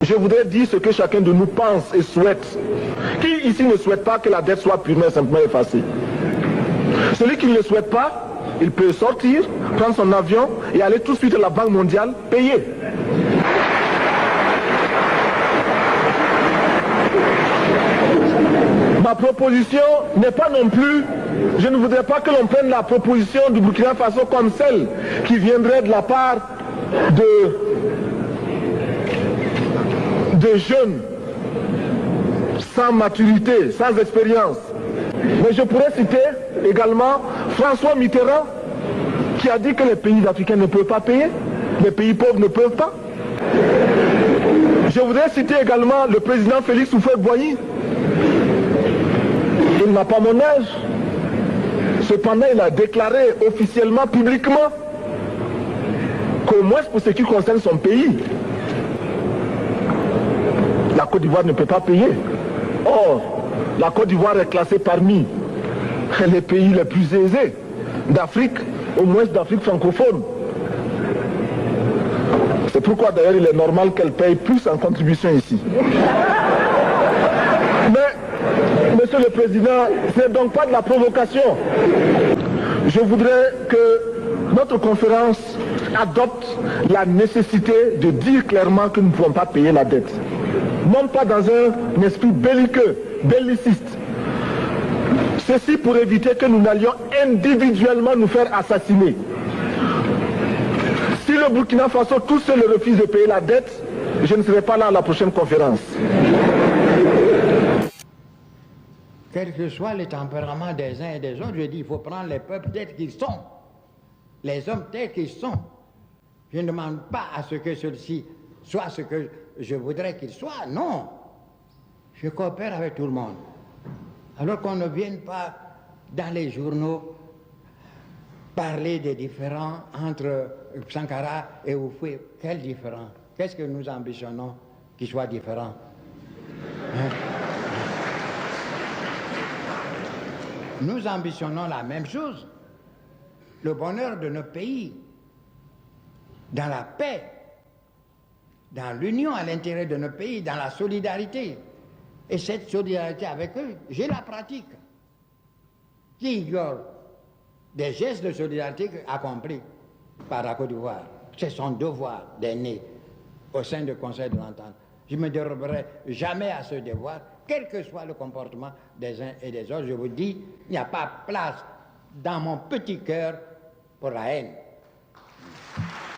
Je voudrais dire ce que chacun de nous pense et souhaite. Qui ici ne souhaite pas que la dette soit purement et simplement effacée? Celui qui ne le souhaite pas, il peut sortir, prendre son avion et aller tout de suite à la Banque mondiale payer. Ma proposition n'est pas non plus, je ne voudrais pas que l'on prenne la proposition du Burkina Faso comme celle qui viendrait de la part de jeunes sans maturité, sans expérience. Mais je pourrais citer également François Mitterrand qui a dit que les pays africains ne peuvent pas payer, les pays pauvres ne peuvent pas. Je voudrais citer également le président Félix Houphouët-Boigny. Il n'a pas mon âge. Cependant, il a déclaré officiellement, publiquement, qu'au moins pour ce qui concerne son pays, la Côte d'Ivoire ne peut pas payer. Or, la Côte d'Ivoire est classée parmi les pays les plus aisés d'Afrique, au moins d'Afrique francophone. C'est pourquoi d'ailleurs il est normal qu'elle paye plus en contribution ici. Mais, Monsieur le Président, ce n'est donc pas de la provocation. Je voudrais que notre conférence adopte la nécessité de dire clairement que nous ne pouvons pas payer la dette. Non pas dans un esprit belliqueux, belliciste. Ceci pour éviter que nous n'allions individuellement nous faire assassiner. Si le Burkina Faso tout seul refuse de payer la dette, je ne serai pas là à la prochaine conférence. Quel que soit le tempérament des uns et des autres, je dis il faut prendre les peuples tels qu'ils sont, les hommes tels qu'ils sont. Je ne demande pas à ce que ceux-ci soient ce que je voudrais qu'ils soient, non. Je coopère avec tout le monde. Alors qu'on ne vienne pas dans les journaux parler des différends entre Sankara et Houphouët. Quel différent? Qu'est-ce que nous ambitionnons qu'ils soient différents? Hein? Nous ambitionnons la même chose, le bonheur de nos pays, dans la paix, dans l'union à l'intérieur de nos pays, dans la solidarité. Et cette solidarité avec eux, je la pratique. Qui ignore des gestes de solidarité accomplis par la Côte d'Ivoire? C'est son devoir d'aîné au sein du Conseil de l'Entente. Je ne me déroberai jamais à ce devoir, quel que soit le comportement des uns et des autres. Je vous dis, il n'y a pas place dans mon petit cœur pour la haine.